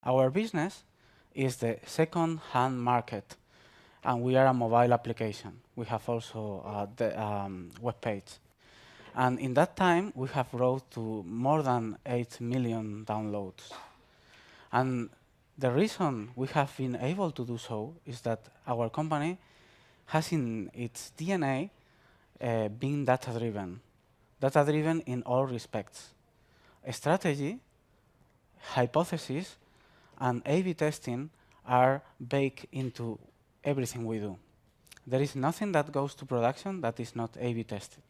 Our business is the second-hand market, and we are a mobile application. We have also the web page. And in that time, we have grown to more than 8 million downloads. And the reason we have been able to do so is that our company has in its DNA being data-driven. Data-driven in all respects. Strategy, hypothesis, and A/B testing are baked into everything we do. There is nothing that goes to production that is not A/B tested.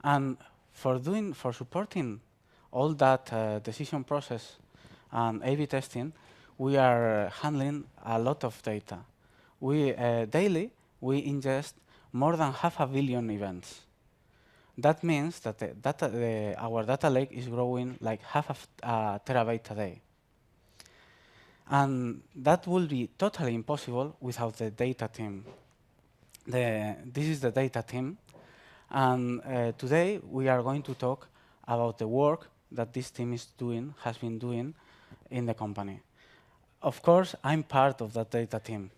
And for supporting all that decision process and A/B testing, we are handling a lot of data. Daily, we ingest more than 500 million events. That means that our data lake is growing like half a terabyte a day. And that will be totally impossible without the data team. This is the data team. And today, we are going to talk about the work that this team has been doing in the company. Of course, I'm part of that data team.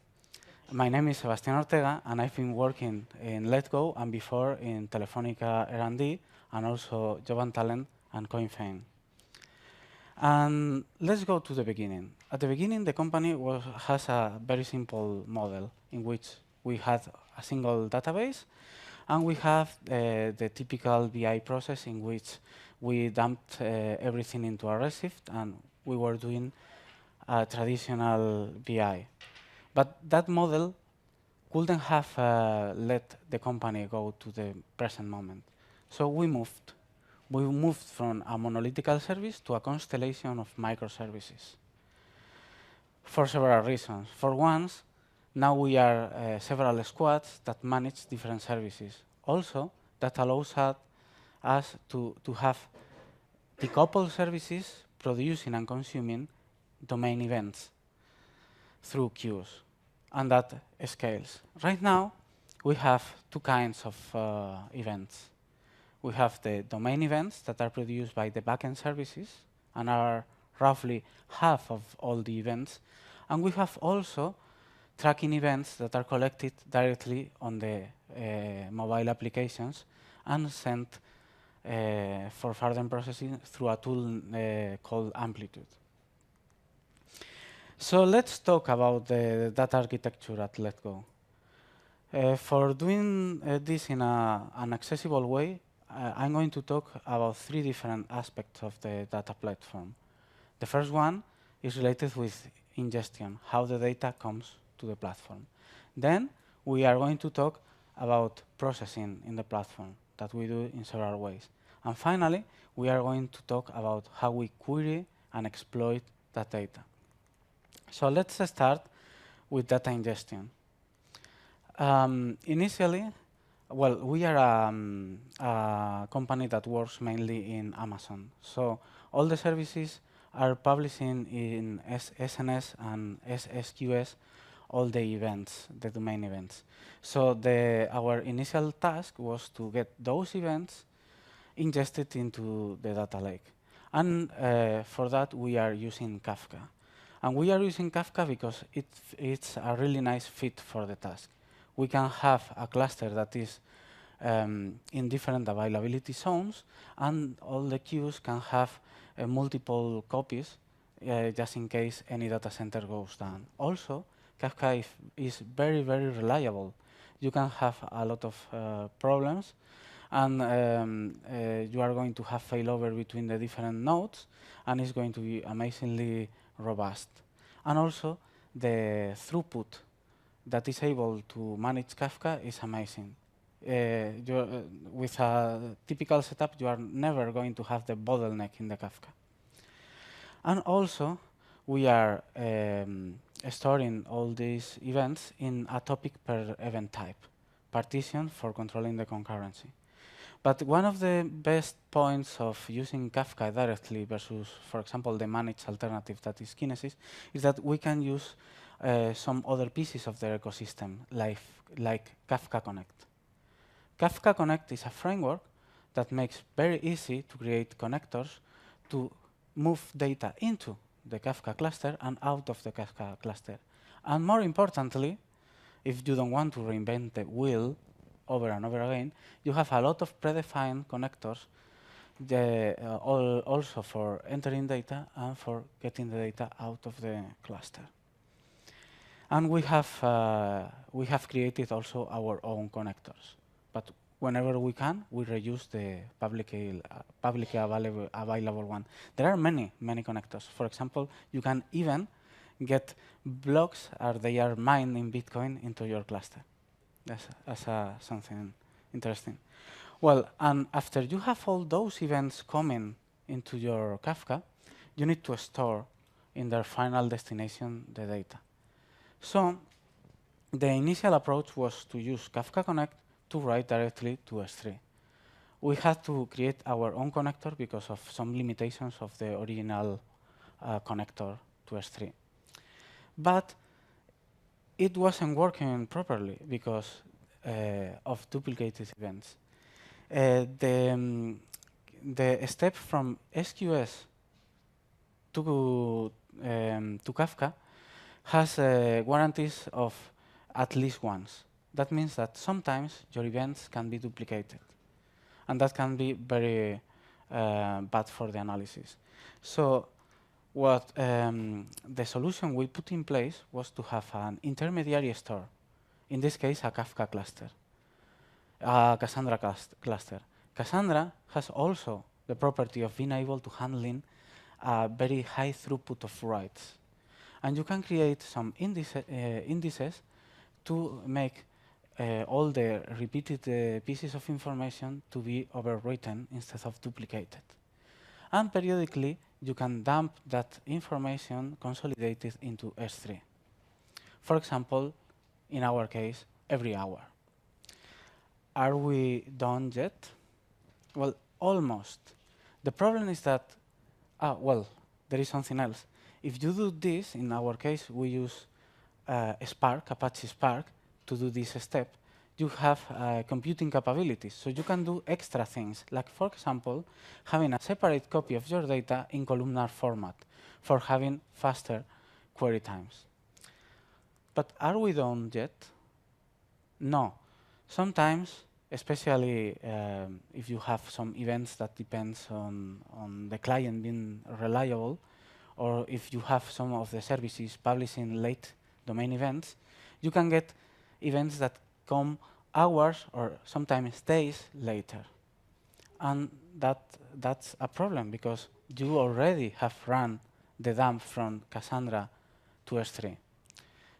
My name is Sebastián Ortega, and I've been working in Letgo and before in Telefónica R&D, and also Job and Talent and CoinFame. And let's go to the beginning. At the beginning, the company has a very simple model in which we had a single database, and we have the typical BI process in which we dumped everything into a Redshift, and we were doing a traditional BI. But that model couldn't have let the company go to the present moment. So we moved. We moved from a monolithic service to a constellation of microservices for several reasons. For once, now we are several squads that manage different services. Also, that allows us to have decoupled services producing and consuming domain events through queues, and that scales. Right now, we have two kinds of events. We have the domain events that are produced by the backend services and are roughly half of all the events. And we have also tracking events that are collected directly on the mobile applications and sent for further processing through a tool called Amplitude. So let's talk about the data architecture at Letgo. For doing this in an accessible way, I'm going to talk about three different aspects of the data platform. The first one is related with ingestion, how the data comes to the platform. Then we are going to talk about processing in the platform that we do in several ways. And finally, we are going to talk about how we query and exploit that data. So let's start with data ingestion. Initially, well, we are a company that works mainly in Amazon. So all the services are publishing in SNS and SSQS all the events, the domain events. So our initial task was to get those events ingested into the data lake. And for that, we are using Kafka. And we are using Kafka because it's a really nice fit for the task. We can have a cluster that is in different availability zones, and all the queues can have multiple copies just in case any data center goes down. Also, Kafka is very, very reliable. You can have a lot of problems, and you are going to have failover between the different nodes, and it's going to be amazingly robust. And also, the throughput that is able to manage Kafka is amazing. With a typical setup, you are never going to have the bottleneck in the Kafka. And also, we are storing all these events in a topic per event type, partition for controlling the concurrency. But one of the best points of using Kafka directly versus, for example, the managed alternative that is Kinesis, is that we can use some other pieces of the ecosystem, like Kafka Connect. Kafka Connect is a framework that makes very easy to create connectors to move data into the Kafka cluster and out of the Kafka cluster. And more importantly, if you don't want to reinvent the wheel over and over again, you have a lot of predefined connectors also for entering data and for getting the data out of the cluster. And we have created also our own connectors. But whenever we can, we reuse the publicly available one. There are many connectors. For example, you can even get blocks they are mined in Bitcoin into your cluster. That's something interesting. Well, and after you have all those events coming into your Kafka, you need to store in their final destination the data. So the initial approach was to use Kafka Connect to write directly to S3. We had to create our own connector because of some limitations of the original connector to S3. But it wasn't working properly because of duplicated events. The step from SQS to Kafka has guarantees of at least once. That means that sometimes your events can be duplicated. And that can be very bad for the analysis. So what the solution we put in place was to have an intermediary store, in this case a Kafka cluster, a Cassandra cluster. Cassandra has also the property of being able to handling a very high throughput of writes. And you can create some indices to make all the repeated pieces of information to be overwritten instead of duplicated. And periodically, you can dump that information consolidated into S3. For example, in our case, every hour. Are we done yet? Well, almost. The problem is that, well, there is something else. If you do this, in our case, we use Spark, Apache Spark, to do this step. You have computing capabilities, so you can do extra things, like, for example, having a separate copy of your data in columnar format for having faster query times. But are we done yet? No. Sometimes, especially if you have some events that depends on the client being reliable, or if you have some of the services publishing late domain events, you can get events that come hours or sometimes days later. And that's a problem because you already have run the dump from Cassandra to S3.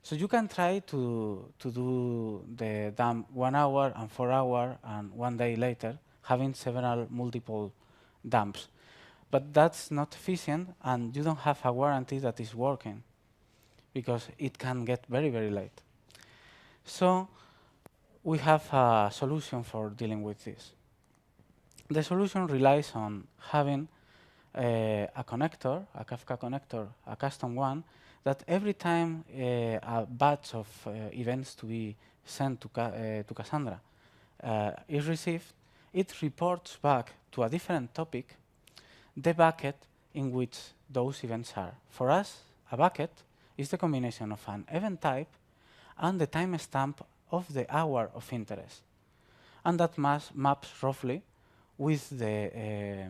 So you can try to do the dump 1 hour and 4 hours and 1 day later, having several multiple dumps. But that's not efficient, and you don't have a guarantee that it's working because it can get very, very late. So we have a solution for dealing with this. The solution relies on having a connector, a Kafka connector, a custom one, that every time a batch of events to be sent to Cassandra is received, it reports back to a different topic the bucket in which those events are. For us, a bucket is the combination of an event type and the timestamp of the hour of interest. And that maps roughly with the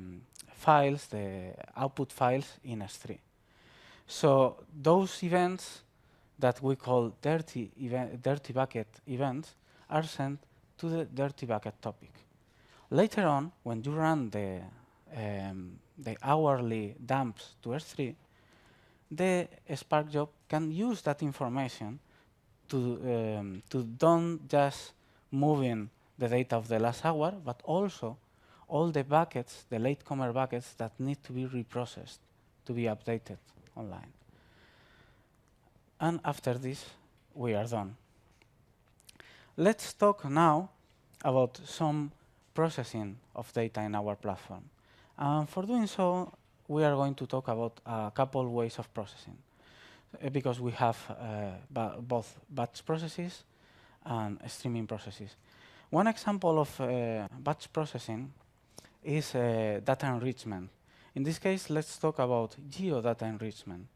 files, the output files in S3. So those events that we call dirty bucket events are sent to the dirty bucket topic. Later on, when you run the hourly dumps to S3, the Spark job can use that information to don't just moving the data of the last hour, but also all the buckets, the latecomer buckets that need to be reprocessed to be updated online. And after this, we are done. Let's talk now about some processing of data in our platform. For doing so, we are going to talk about a couple ways of processing, because we have both batch processes and streaming processes. One example of batch processing is data enrichment. In this case, let's talk about geodata enrichment.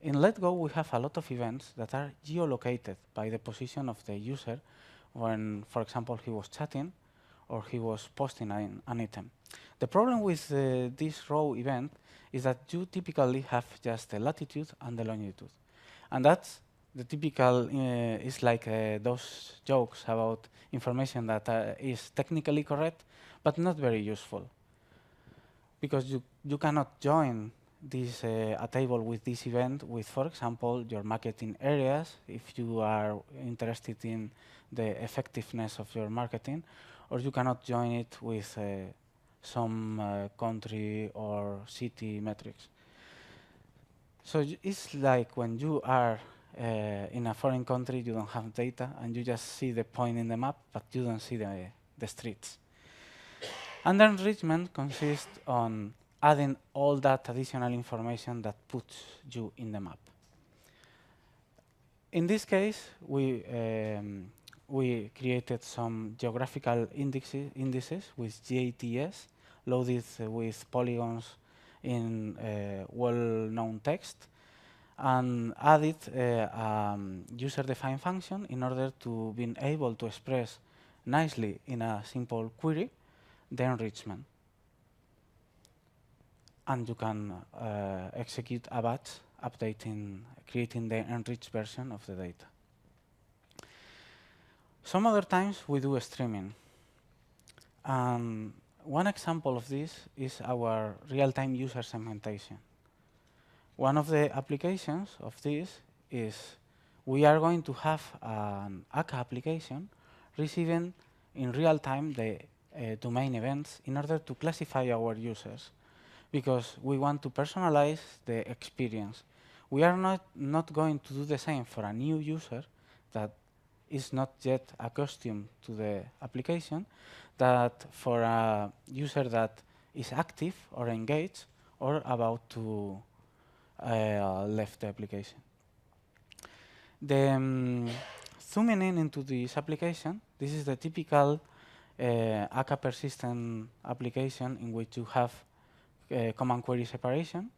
In Letgo, we have a lot of events that are geolocated by the position of the user when, for example, he was chatting or he was posting an item. The problem with this row event is that you typically have just the latitude and the longitude. And that's the typical, is like those jokes about information that is technically correct, but not very useful. Because you cannot join this a table with this event with, for example, your marketing areas, if you are interested in the effectiveness of your marketing, or you cannot join it with some country or city metrics. So it's like when you are in a foreign country, you don't have data, and you just see the point in the map, but you don't see the streets. And the enrichment consists on adding all that additional information that puts you in the map. In this case, we created some geographical indices with GATS, loaded with polygons in well-known text, and added a user-defined function in order to be able to express nicely in a simple query the enrichment. And you can execute a batch creating the enriched version of the data. Some other times we do streaming. One example of this is our real-time user segmentation. One of the applications of this is we are going to have an ACA application receiving in real time the domain events in order to classify our users, because we want to personalize the experience. We are not going to do the same for a new user that is not yet accustomed to the application, that for a user that is active or engaged or about to leave the application. Zooming in into this application, this is the typical ACA persistent application in which you have command query separation,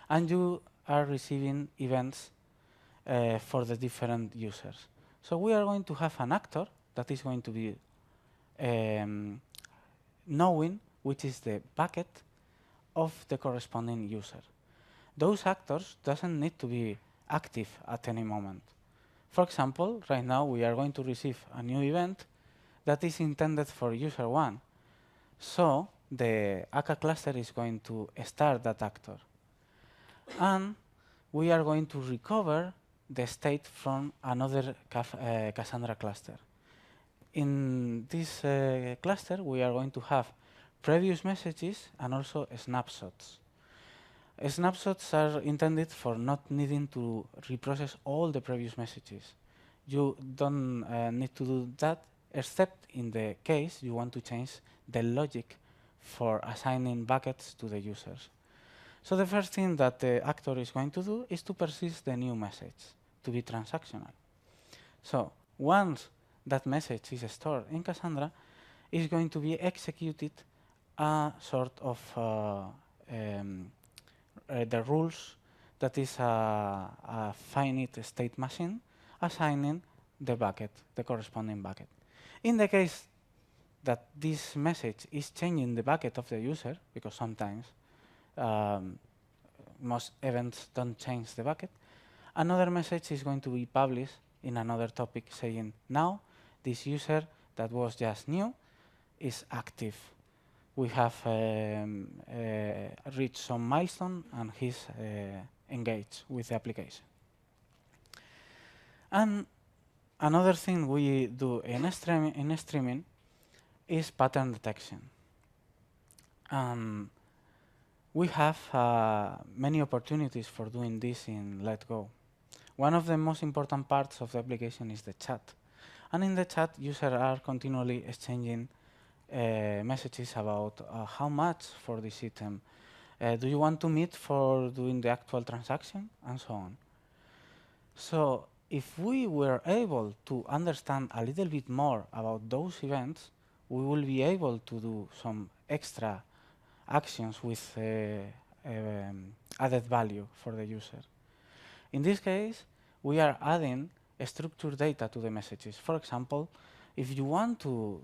and you are receiving events for the different users. So we are going to have an actor that is going to be knowing which is the bucket of the corresponding user. Those actors doesn't need to be active at any moment. For example, right now we are going to receive a new event that is intended for user 1. So the ACA cluster is going to start that actor. And we are going to recover the state from another Cassandra cluster. In this cluster, we are going to have previous messages and also snapshots. Snapshots are intended for not needing to reprocess all the previous messages. You don't need to do that, except in the case you want to change the logic for assigning buckets to the users. So the first thing that the actor is going to do is to persist the new message to be transactional. So once that message is stored in Cassandra, it's going to be executed a sort of the rules that is a finite state machine assigning the bucket, the corresponding bucket. In the case that this message is changing the bucket of the user, because sometimes most events don't change the bucket, another message is going to be published in another topic saying, now this user that was just new is active. We have reached some milestone and he's engaged with the application. And another thing we do in streaming is pattern detection. We have many opportunities for doing this in Letgo. One of the most important parts of the application is the chat. And in the chat, users are continually exchanging messages about how much for this item. Do you want to meet for doing the actual transaction? And so on. So if we were able to understand a little bit more about those events, we will be able to do some extra actions with added value for the user. In this case, we are adding structured data to the messages. For example, if you want to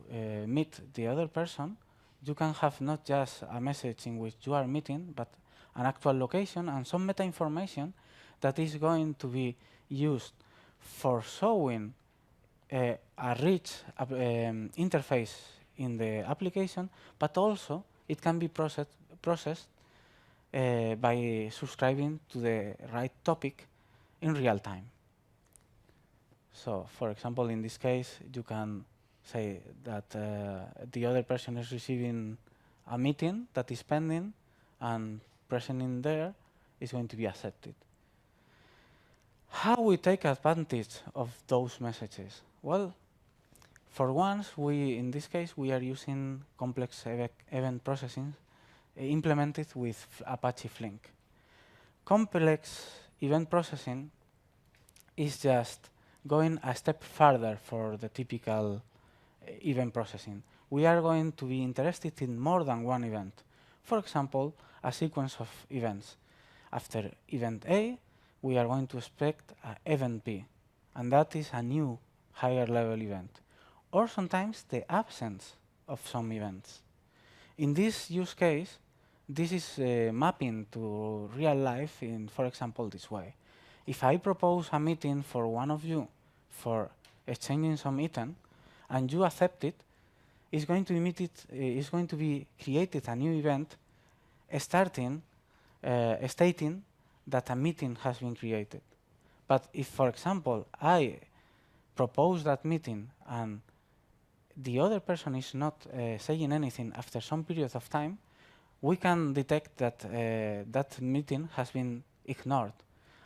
meet the other person, you can have not just a message in which you are meeting, but an actual location and some meta information that is going to be used for showing a rich interface in the application, but also it can be processed by subscribing to the right topic in real time. So, for example, in this case, you can say that the other person is receiving a meeting that is pending, and pressing in there is going to be accepted. How we take advantage of those messages? Well, for once, in this case, we are using complex event processing implemented with Apache Flink. Complex event processing is just going a step further for the typical event processing. We are going to be interested in more than one event. For example, a sequence of events. After event A, we are going to expect event B, and that is a new higher level event. Or sometimes the absence of some events. In this use case, this is mapping to real life in, for example, this way. If I propose a meeting for one of you for exchanging some item, and you accept it, it's going to be created a new event stating that a meeting has been created. But if, for example, I propose that meeting and the other person is not saying anything after some period of time, we can detect that that meeting has been ignored.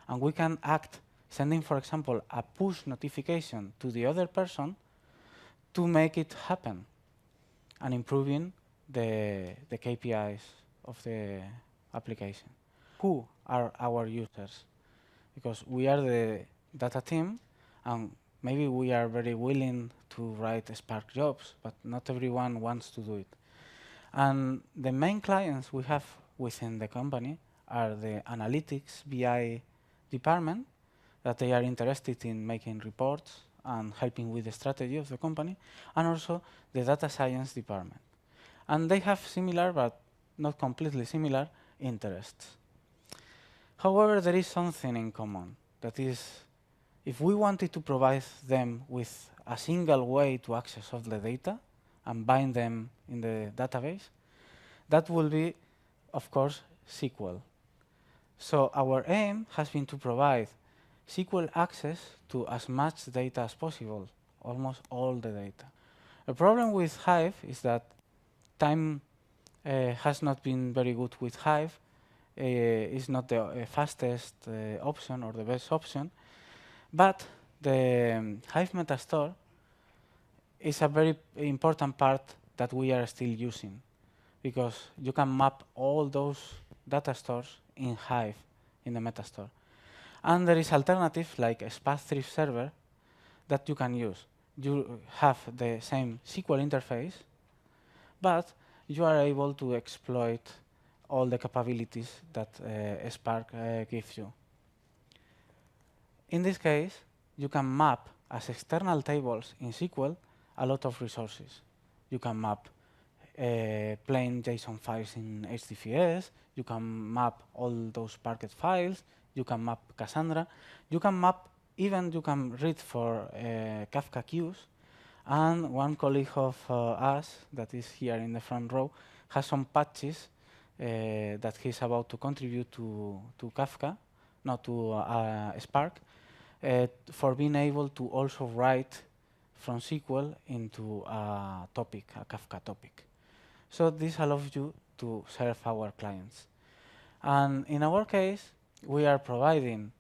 And we can act sending, for example, a push notification to the other person to make it happen and improving the KPIs of the application. Who are our users? Because we are the data team, and maybe we are very willing to write Spark jobs, but not everyone wants to do it. And the main clients we have within the company are the analytics BI department, that they are interested in making reports and helping with the strategy of the company, and also the data science department. And they have similar, but not completely similar, interests. However, there is something in common. That is, if we wanted to provide them with a single way to access all the data and bind them in the database, that will be, of course, SQL. So our aim has been to provide SQL access to as much data as possible, almost all the data. The problem with Hive is that time has not been very good with Hive. It's not the fastest option or the best option, but the Hive Metastore is a very important part that we are still using, because you can map all those data stores in Hive in the Metastore. And there is alternative like a Spark-Thrift server that you can use. You have the same SQL interface, but you are able to exploit all the capabilities that Spark gives you. In this case, you can map as external tables in SQL a lot of resources. You can map plain JSON files in HDFS, you can map all those Parquet files, you can map Cassandra, you can map, even you can read for Kafka queues, and one colleague of us that is here in the front row has some patches that he's about to contribute to Kafka, not to Spark, for being able to also write from SQL into a topic, a Kafka topic. So this allows you to serve our clients. And in our case, we are providing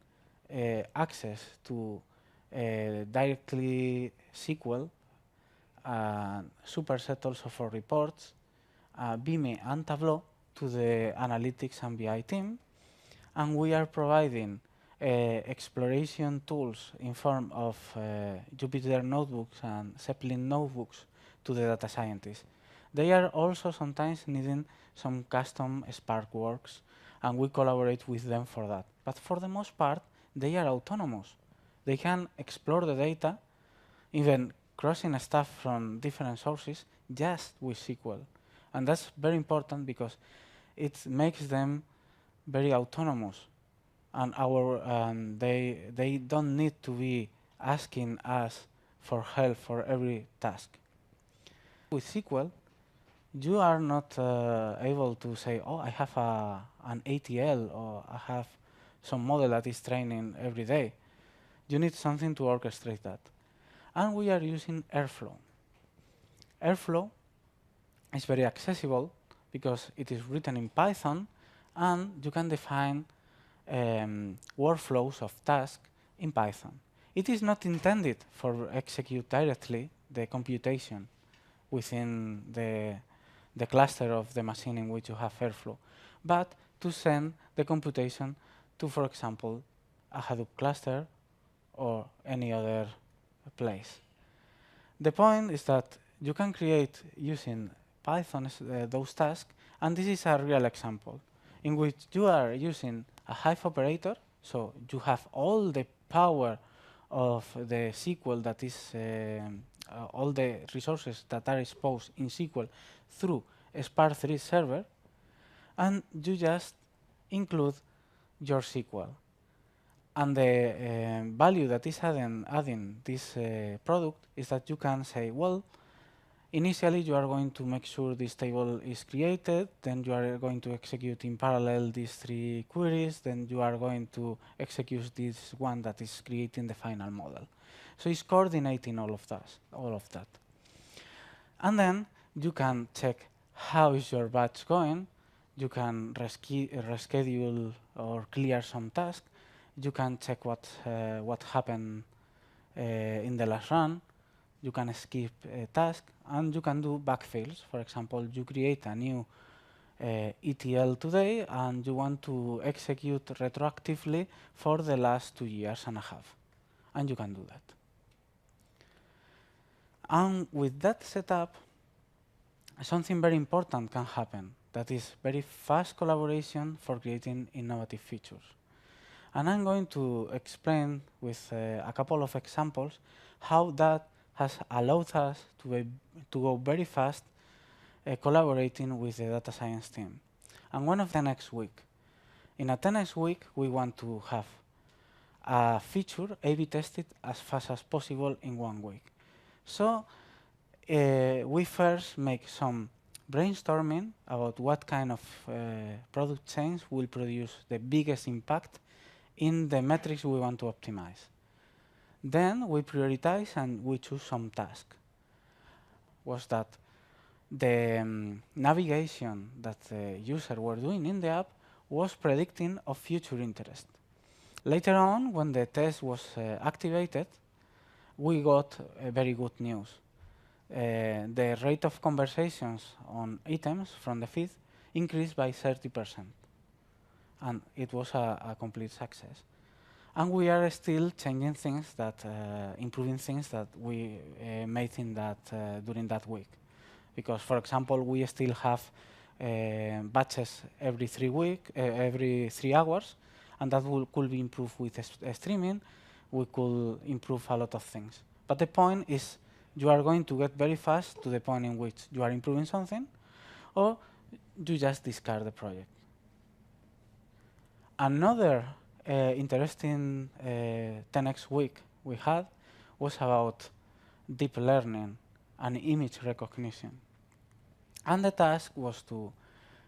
access to directly SQL, superset also for reports, Vime and Tableau to the analytics and BI team. And we are providing exploration tools in form of Jupyter notebooks and Zeppelin notebooks to the data scientists. They are also sometimes needing some custom Spark works, and we collaborate with them for that. But for the most part, they are autonomous. They can explore the data, even crossing stuff from different sources, just with SQL. And that's very important because it makes them very autonomous, and they don't need to be asking us for help for every task. With SQL, you are not able to say, oh, I have an ATL, or I have some model that is training every day. You need something to orchestrate that. And we are using Airflow. Airflow is very accessible because it is written in Python, and you can define workflows of tasks in Python. It is not intended for execute directly the computation within the cluster of the machine in which you have Airflow, but to send the computation to, for example, a Hadoop cluster or any other place. The point is that you can create using Python those tasks, and this is a real example in which you are using a Hive operator, so you have all the power of the SQL that is all the resources that are exposed in SQL through a Spark 3 server, and you just include your SQL. And the value that is adding this product is that you can say, well, initially you are going to make sure this table is created, then you are going to execute in parallel these 3 queries, then you are going to execute this one that is creating the final model. So it's coordinating all of that. And then you can check how is your batch going, you can reschedule or clear some tasks, you can check what happened in the last run, you can skip a task, and you can do backfills. For example, you create a new ETL today, and you want to execute retroactively for the last 2 years and a half, and you can do that. And with that setup, something very important can happen, that is very fast collaboration for creating innovative features. And I'm going to explain with a couple of examples how that has allowed us to go very fast collaborating with the data science team. And one of the next week. In a 10x week, we want to have a feature A/B tested as fast as possible in 1 week. So we first make some brainstorming about what kind of product change will produce the biggest impact in the metrics we want to optimize. Then we prioritize and we choose some task. Was that the navigation that the user were doing in the app was predicting of future interest. Later on, when the test was activated, we got very good news. The rate of conversations on items from the feed increased by 30%. And it was a complete success. And we are still changing things that, improving things that we made in that during that week. Because, for example, we still have batches every 3 hours, and that could be improved with streaming. We could improve a lot of things. But the point is, you are going to get very fast to the point in which you are improving something, or you just discard the project. Another interesting 10x week we had was about deep learning and image recognition. And the task was to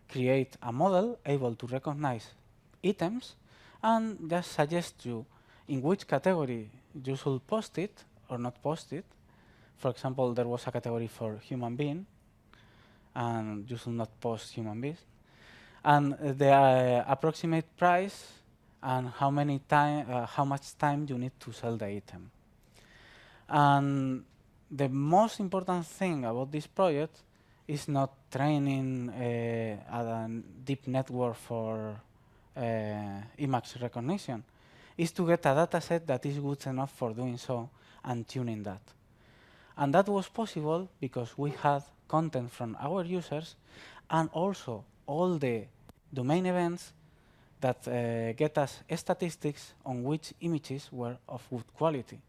create a model able to recognize items and just suggest you in which category you should post it or not post it. For example, there was a category for human being, and you should not post human beings. And the approximate price and how much time you need to sell the item. And the most important thing about this project is not training a deep network for image recognition. Is to get a data set that is good enough for doing so and tuning that. And that was possible because we had content from our users, and also all the domain events that get us statistics on which images were of good quality,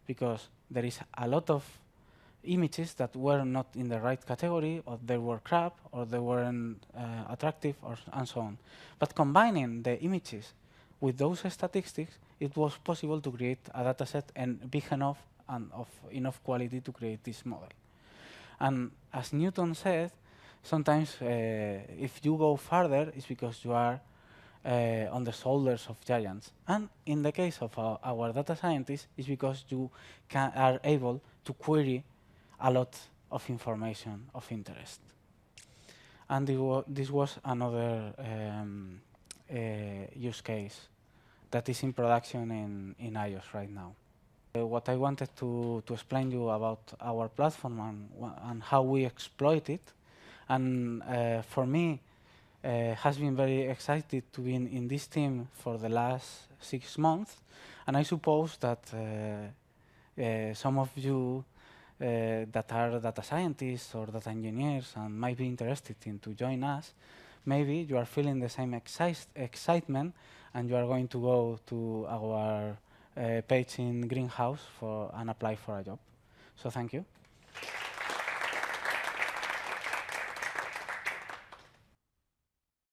because there is a lot of images that were not in the right category, or they were crap, or they weren't attractive, and so on. But combining the images with those statistics, it was possible to create a dataset and big enough and of enough quality to create this model. And as Newton said, sometimes if you go further, it's because you are on the shoulders of giants. And in the case of our data scientists, it's because you are able to query a lot of information of interest. And this was another use case that is in production in iOS right now. What I wanted to explain you about our platform and how we exploit it. And for me, has been very excited to be in this team for the last 6 months. And I suppose that some of you that are data scientists or data engineers and might be interested in to join us, maybe you are feeling the same excitement and you are going to go to our page in Greenhouse and apply for a job. So thank you.